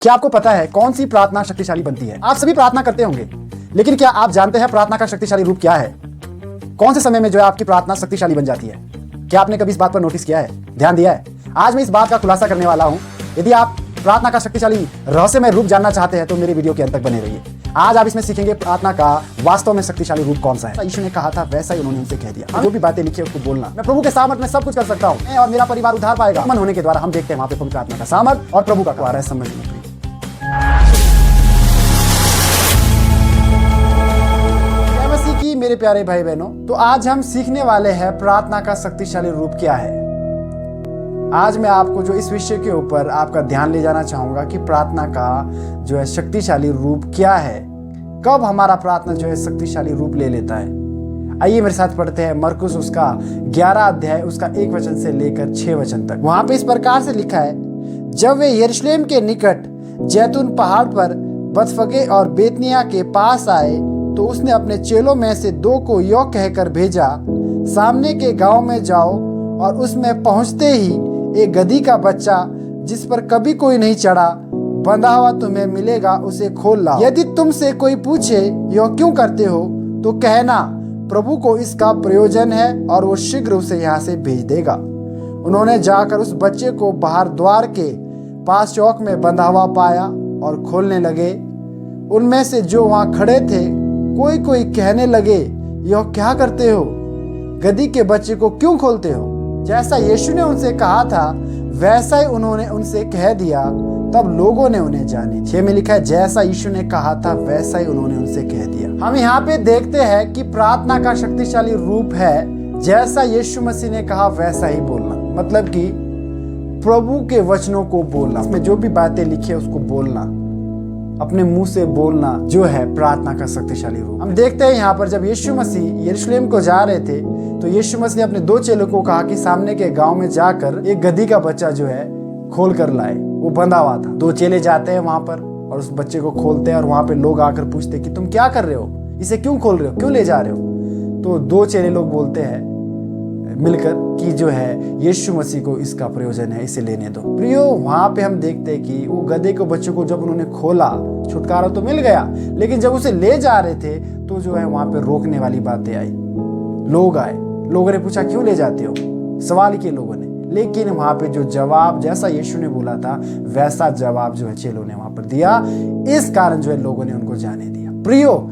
क्या आपको पता है कौन सी प्रार्थना शक्तिशाली बनती है? आप सभी प्रार्थना करते होंगे, लेकिन क्या आप जानते हैं प्रार्थना का शक्तिशाली रूप क्या है? कौन से समय में जो है आपकी प्रार्थना शक्तिशाली बन जाती है? क्या आपने कभी इस बात पर नोटिस किया है, ध्यान दिया है? आज मैं इस बात का खुलासा करने वाला हूं। यदि आप प्रार्थना का शक्तिशाली रहस्यमय रूप जानना चाहते हैं तो मेरे वीडियो के अंत तक बने रहिए। आज आप इसमें सीखेंगे प्रार्थना का वास्तव में शक्तिशाली रूप कौन सा है। यीशु ने कहा था वैसा ही उन्होंने उनसे कह दिया। जो भी बातें लिखी है उसको बोलना। मैं प्रभु के सामर्थ्य में सब कुछ कर सकता हूँ, मैं और मेरा परिवार उद्धार पाएगा। मन होने के द्वारा हम देखते हैं वहां पे पवित्र आत्मा का सामर्थ्य और प्रभु का कार्य समझने के लिए। मसीह की मेरे प्यारे भाई बहनों, तो आज हम सीखने वाले हैं प्रार्थना का शक्तिशाली रूप क्या है। आज मैं आपको जो इस विषय के ऊपर आपका ध्यान ले जाना चाहूंगा कि प्रार्थना का जो है शक्तिशाली रूप क्या है, कब हमारा प्रार्थना जो है शक्तिशाली रूप ले लेता है। आइए मेरे साथ पढ़ते हैं मरकुस उसका 11 अध्याय उसका 1 वचन से लेकर 6 वचन तक। वहां पे इस प्रकार से लिखा है, जब वे यरूशलेम के निकट जैतून पहाड़ पर बतफगे और बेतनिया के पास आए तो उसने अपने चेलों में से 2 को यो कहकर भेजा, सामने के गांव में जाओ और उसमें पहुंचते ही एक गधी का बच्चा जिस पर कभी कोई नहीं चढ़ा बंधा हुआ तुम्हें मिलेगा, उसे खोल लाओ। यदि तुमसे कोई पूछे यह क्यों करते हो तो कहना प्रभु को इसका प्रयोजन है और वो शीघ्र उसे यहाँ से भेज देगा। उन्होंने जाकर उस बच्चे को बाहर द्वार के पास चौक में बंधा हुआ पाया और खोलने लगे। उनमें से जो वहां खड़े थे कोई कोई कहने लगे, यह क्या करते हो, गधी के बच्चे को क्यों खोलते हो? जैसा यीशु ने उनसे कहा था वैसा ही उन्होंने उनसे कह दिया, तब लोगों ने उन्हें जानी। 6 में लिखा है, जैसा यीशु ने कहा था वैसा ही उन्होंने उनसे कह दिया। हम यहाँ पे देखते हैं कि प्रार्थना का शक्तिशाली रूप है जैसा यीशु मसीह ने कहा वैसा ही बोलना, मतलब कि प्रभु के वचनों को बोलना, उसमें जो भी बातें लिखी है उसको बोलना, अपने मुंह से बोलना जो है प्रार्थना का शक्तिशाली रूप। हम देखते हैं यहाँ पर जब यीशु मसीह यरूशलेम को जा रहे थे तो यीशु मसीह ने अपने 2 चेलों को कहा कि सामने के गांव में जाकर एक गधी का बच्चा जो है खोल कर लाए। वो बंधा हुआ था। 2 चेले जाते हैं वहां पर और उस बच्चे को खोलते हैं और वहां पे लोग आकर पूछते कि तुम क्या कर रहे हो, इसे क्यों खोल रहे हो, क्यों ले जा रहे हो? तो 2 चेले लोग बोलते हैं मिलकर कि जो है यीशु मसीह को इसका प्रयोजन है, इसे लेने दो। प्रियो, वहां पे हम देखते हैं कि वो गधे को बच्चे को जब उन्होंने खोला छुटकारा तो मिल गया, लेकिन जब उसे ले जा रहे थे तो जो है वहां पे रोकने वाली बातें आई। लोग आए, लोगों ने पूछा क्यों ले जाते हो, सवाल किए लोगों ने, लेकिन वहां पे जो जवाब जैसा यीशु ने बोला था वैसा जवाब जो है चेलों ने वहां पर दिया। इस कारण जो है लोगों ने उनको जाने दिया। प्रियो,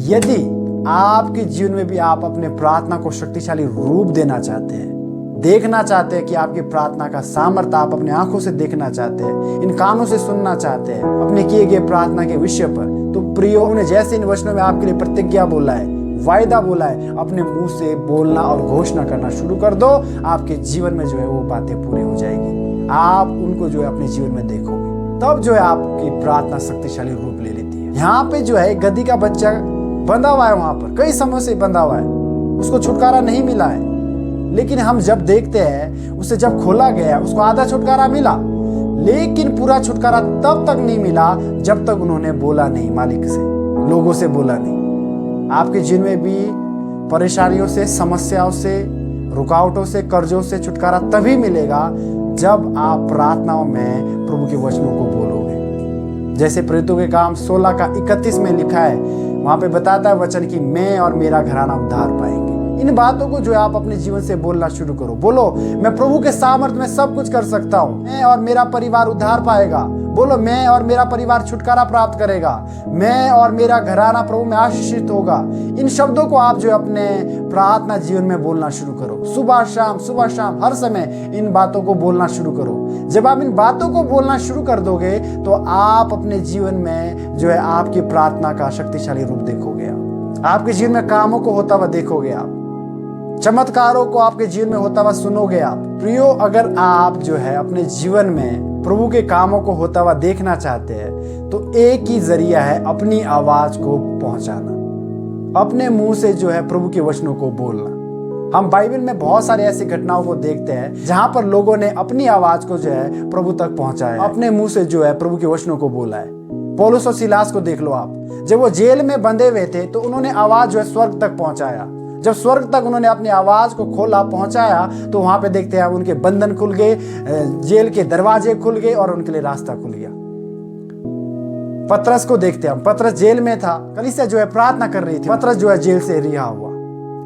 यदि आपके जीवन में भी आप अपने प्रार्थना को शक्तिशाली रूप देना चाहते हैं, देखना चाहते हैं कि आपकी प्रार्थना का सामर्थ्य आप अपने आंखों से देखना चाहते हैं, इन कानों से सुनना चाहते हैं अपने किए गए प्रार्थना के विषय पर, तो प्रियो ने जैसे इन वचनों में आपके लिए प्रतिज्ञा बोला है, वायदा बोला है, अपने मुंह से बोलना और घोषणा करना शुरू कर दो। आपके जीवन में जो है वो बातें पूरी हो जाएगी, आप उनको जो है अपने जीवन में देखोगे, तब जो है आपकी प्रार्थना शक्तिशाली रूप ले लेती है। यहाँ पे जो है गधी का बच्चा बंधा हुआ है, वहां पर कई समय से बंधा हुआ है, उसको छुटकारा नहीं मिला है, लेकिन हम जब देखते हैं उसे जब खोला गया उसको आधा छुटकारा मिला, लेकिन पूरा छुटकारा तब तक नहीं मिला जब तक उन्होंने बोला नहीं, मालिक से, लोगों से बोला नहीं। आपके जीवन में भी परेशानियों से, समस्याओं से, रुकावटों से, कर्जों से छुटकारा तभी मिलेगा जब आप प्रार्थनाओं में प्रभु के वचनों को बोलोगे। जैसे प्रेरितों के काम 16 का 31 में लिखा है, वहां पे बताता है वचन कि मैं और मेरा घराना उद्धार पाएंगे। इन बातों को जो है आप अपने जीवन से बोलना शुरू करो। बोलो, मैं प्रभु के सामर्थ्य में सब कुछ कर सकता हूँ, मैं और मेरा परिवार उद्धार पाएगा। बोलो, मैं और मेरा परिवार छुटकारा प्राप्त करेगा, मैं और मेरा घराना प्रभु में आशीषित होगा। इन शब्दों को आप जो अपने प्रार्थना जीवन में बोलना शुरू करो। सुबह शाम हर समय इन बातों को बोलना शुरू करो। जब आप इन बातों को बोलना शुरू कर दोगे तो आप अपने जीवन में जो है आपकी प्रार्थना का शक्तिशाली रूप देखोगे। आपके जीवन में कामों को होता हुआ देखोगे, आप चमत्कारों को आपके जीवन में होता हुआ सुनोगे। आप प्रियो, अगर आप जो है अपने जीवन में प्रभु के कामों को होता हुआ देखना चाहते हैं तो एक ही जरिया है अपनी आवाज को पहुंचाना, अपने मुंह से जो है प्रभु के वचनों को बोलना। हम बाइबल में बहुत सारे ऐसी घटनाओं को देखते हैं जहां पर लोगों ने अपनी आवाज को जो है प्रभु तक पहुंचाया, अपने मुंह से जो है प्रभु के वचनों को बोला है। पौलुस और सिलास को देख लो आप, जब वो जेल में बंधे हुए थे तो उन्होंने आवाज जो है स्वर्ग तक पहुंचाया। जब स्वर्ग तक उन्होंने अपनी आवाज को खोला, पहुंचाया, तो वहां पे देखते हैं उनके बंधन खुल गए, जेल के दरवाजे खुल गए और उनके लिए रास्ता खुल गया। पतरस को देखते हैं हम। पतरस जेल में था, कलीसिया जो है प्रार्थना कर रही थी, पतरस जो है जेल से रिहा हुआ।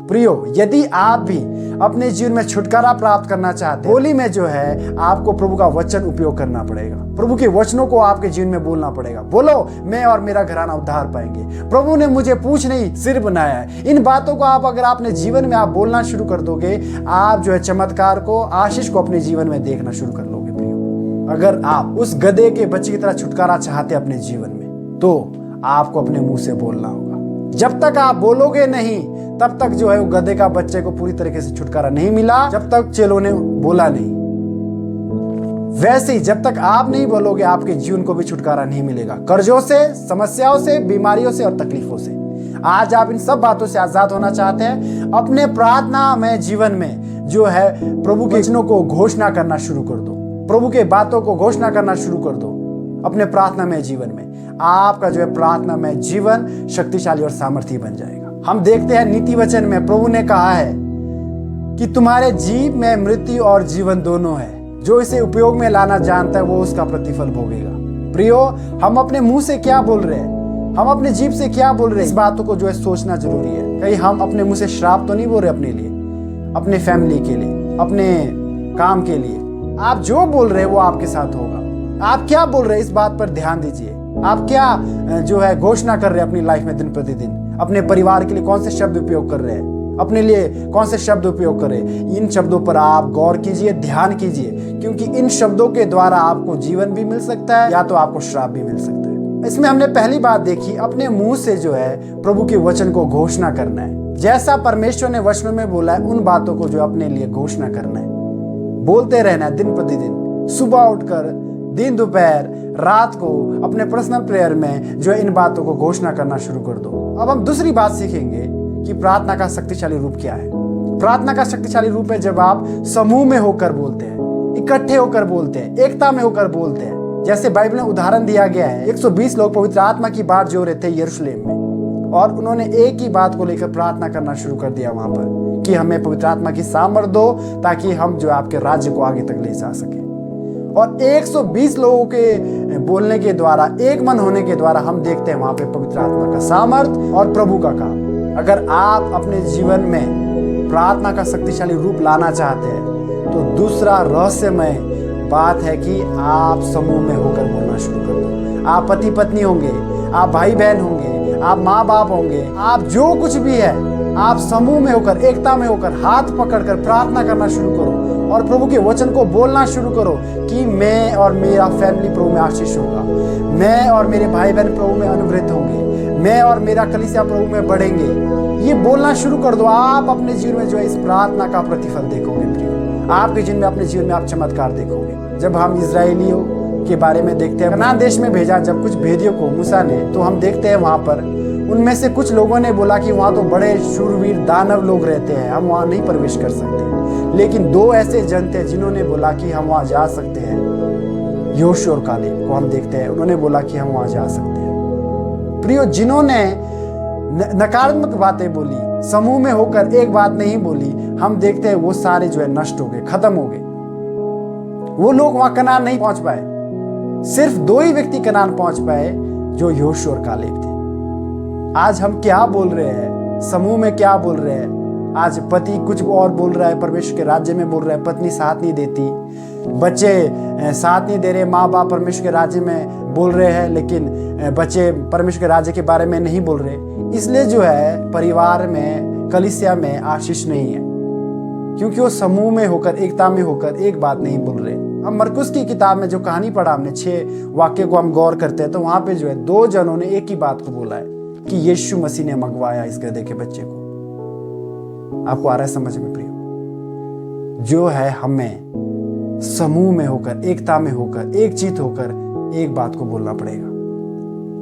प्रियो, यदि आप भी अपने जीवन में छुटकारा प्राप्त करना चाहते हैं, होली में जो है आपको प्रभु का वचन उपयोग करना पड़ेगा। प्रभु के वचनों को आपके जीवन में बोलना पड़ेगा। बोलो, मैं और मेरा घराना उद्धार पाएंगे। प्रभु ने मुझे पूंछ नहीं सिर बनाया है। इन बातों को आप अगर अपने जीवन में आप बोलना शुरू कर दोगे, आप जो है चमत्कार को, आशीष को अपने जीवन में देखना शुरू कर लोगे। प्रियो, अगर आप उस गधे के बच्चे की तरह छुटकारा चाहते अपने जीवन में, तो आपको अपने मुंह से बोलना होगा। जब तक आप बोलोगे नहीं, तब तक जो है वो गधे का बच्चे को पूरी तरीके से छुटकारा नहीं मिला, जब तक चेलों ने बोला नहीं। वैसे ही जब तक आप नहीं बोलोगे, आपके जीवन को भी छुटकारा नहीं मिलेगा, कर्जों से, समस्याओं से, बीमारियों से और तकलीफों से। आज आप इन सब बातों से आजाद होना चाहते हैं, अपने प्रार्थना में जीवन में जो है प्रभु के वचनों को घोषणा करना शुरू कर दो। प्रभु के बातों को घोषणा करना शुरू कर दो अपने प्रार्थना में जीवन में। आपका जो है प्रार्थना में जीवन शक्तिशाली और सामर्थी बन जाएगा। हम देखते हैं नीति वचन में प्रभु ने कहा है कि तुम्हारे जीव में मृत्यु और जीवन दोनों है, जो इसे उपयोग में लाना जानता है वो उसका प्रतिफल भोगेगा। प्रियो, हम अपने मुंह से क्या बोल रहे हैं, हम अपने जीभ से क्या बोल रहे हैं, इस बातों को जो है सोचना जरूरी है। कहीं हम अपने मुंह से श्राप तो नहीं बोल रहे अपने लिए, अपने फैमिली के लिए, अपने काम के लिए। आप जो बोल रहे हैं वो आपके साथ होगा। आप क्या बोल रहे हैं इस बात पर ध्यान दीजिए। आप क्या जो है घोषणा कर रहे हैं अपनी लाइफ में दिन प्रतिदिन। अपने परिवार के लिए कौन से शब्द उपयोग कर रहे हैं, अपने लिए कौन से शब्द उपयोग कर रहे हैं। इन शब्दों पर आप गौर कीजिए, ध्यान कीजिए, क्योंकि इन शब्दों के द्वारा आपको जीवन भी मिल सकता है या तो आपको श्राप भी मिल सकता है। इसमें हमने पहली बात देखी, अपने मुंह से जो है प्रभु के वचन को घोषणा करना है। जैसा परमेश्वर ने वचनों में बोला है, उन बातों को जो अपने लिए घोषणा करना है, बोलते रहना है दिन प्रतिदिन। सुबह उठकर, दिन दोपहर, रात को अपने पर्सनल प्रेयर में जो है इन बातों को घोषणा करना शुरू कर दो। अब हम दूसरी बात सीखेंगे कि प्रार्थना का शक्तिशाली रूप क्या है। प्रार्थना का शक्तिशाली रूप है जब आप समूह में होकर बोलते हैं, इकट्ठे होकर बोलते हैं, एकता में होकर बोलते हैं। जैसे बाइबल में उदाहरण दिया गया है, 120 लोग पवित्र आत्मा की बात जो रहे थे यरूशलेम में, और उन्होंने एक ही बात को लेकर प्रार्थना करना शुरू कर दिया वहां पर कि हमें पवित्र आत्मा की सामर्थ दो, ताकि हम जो आपके राज्य को आगे तक ले जा सके। और 120 लोगों के बोलने के द्वारा, एक मन होने के द्वारा हम देखते हैं वहां पे पवित्र आत्मा का सामर्थ और प्रभु का काम। अगर आप अपने जीवन में प्रार्थना का शक्तिशाली रूप लाना चाहते हैं, तो दूसरा रहस्यमय बात है कि आप समूह में होकर बोलना शुरू कर दो। आप पति पत्नी होंगे, आप भाई बहन होंगे, आप माँ बाप होंगे, आप जो कुछ भी है, आप समूह में होकर, एकता में होकर, हाथ पकड़कर प्रार्थना करना शुरू करो और प्रभु के वचन को बोलना शुरू करो कि मैं और मेरा फैमिली प्रभु में आशीष होगा, मैं और मेरे भाई बहन प्रभु में अनुग्रहित होंगे, मैं और मेरा कलीसिया प्रभु में बढ़ेंगे। ये बोलना शुरू कर दो। आप अपने जीवन में जो है इस प्रार्थना का प्रतिफल देखोगे। प्रिय, आपके जीवन में, अपने जीवन में आप चमत्कार देखोगे। जब हम इजराइलियों के बारे में देखते हैं, कनान देश में भेजा जब कुछ भेदियों को मूसा ने, तो हम देखते हैं वहां पर उनमें से कुछ लोगों ने बोला कि वहां तो बड़े शूरवीर दानव लोग रहते हैं, हम वहां नहीं प्रवेश कर सकते। लेकिन दो ऐसे जन थे जिन्होंने बोला कि हम वहां जा सकते हैं। योशू और कालेब को हम देखते हैं, उन्होंने बोला कि हम वहां जा सकते हैं। प्रियो, जिन्होंने नकारात्मक बातें बोली, समूह में होकर एक बात नहीं बोली, हम देखते हैं वो सारे जो है नष्ट हो गए, खत्म हो गए। वो लोग वहां कनान नहीं पहुंच पाए। सिर्फ दो ही व्यक्ति कनान पहुंच पाए, जो योशू और कालेब थे। आज हम क्या बोल रहे हैं, समूह में क्या बोल रहे हैं? आज पति कुछ और बोल रहा है, परमेश्वर के राज्य में बोल रहा है, पत्नी साथ नहीं देती, बच्चे साथ नहीं दे रहे, माँ बाप परमेश्वर के राज्य में बोल रहे हैं, लेकिन बच्चे परमेश्वर के राज्य के बारे में नहीं बोल रहे। इसलिए जो है परिवार में, कलीसिया में आशीष नहीं है, क्योंकि वो समूह में होकर, एकता में होकर एक बात नहीं बोल रहे। हम मरकुस की किताब में जो कहानी पढ़ा हमने, 6 वाक्य को हम गौर करते हैं, तो वहां पे जो है 2 जनों ने एक ही बात को बोला है कि यीशु मसीह ने मंगवाया इस गधे के बच्चे को। आपको आ रहा है समझ में प्रियो? जो है हमें समूह में होकर, एकता में होकर, एक चित होकर एक बात को बोलना पड़ेगा।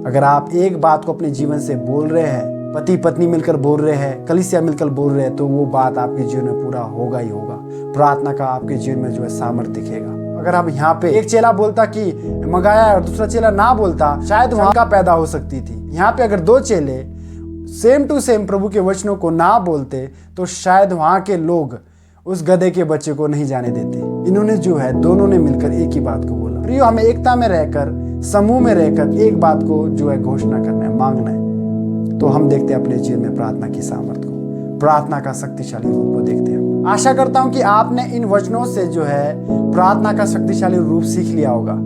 अगर आप एक बात को अपने जीवन से बोल रहे हैं, पति पत्नी मिलकर बोल रहे हैं, कलीसिया मिलकर बोल रहे हैं, तो वो बात आपके जीवन में पूरा होगा ही होगा। प्रार्थना का आपके जीवन में जो है सामर्थ्य दिखेगा। अगर हम यहाँ पे एक चेला बोलता कि मंगाया और दूसरा चेला ना बोलता, शायद वहां का पैदा हो सकती थी। यहाँ पे अगर 2 चेले सेम टू सेम प्रभु के वचनों को ना बोलते, तो शायद वहां के लोग उस गधे के बच्चे को नहीं जाने देते। इन्होंने जो है दोनों ने मिलकर एक ही बात को बोला। प्रियो, हमें एकता में रहकर समूह में रहकर एक बात को जो है घोषणा करना है, मांगना है। तो हम देखते हैं अपने जीवन में प्रार्थना की सामर्थ्य को, प्रार्थना का शक्तिशाली रूप को देखते हैं। आशा करता हूं कि आपने इन वचनों से जो है प्रार्थना का शक्तिशाली रूप सीख लिया होगा।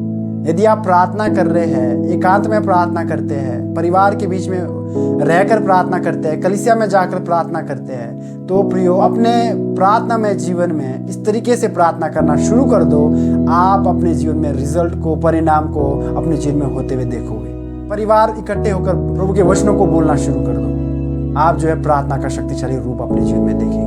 यदि आप प्रार्थना कर रहे हैं, एकांत में प्रार्थना करते हैं, परिवार के बीच में रहकर प्रार्थना करते हैं, कलीसिया में जाकर प्रार्थना करते हैं, तो प्रियो अपने प्रार्थना में जीवन में इस तरीके से प्रार्थना करना शुरू कर दो। आप अपने जीवन में रिजल्ट को, परिणाम को अपने जीवन में होते हुए देखोगे। परिवार इकट्ठे होकर प्रभु के वचनों को बोलना शुरू कर दो। आप जो है प्रार्थना का शक्तिशाली रूप अपने जीवन में देखिए।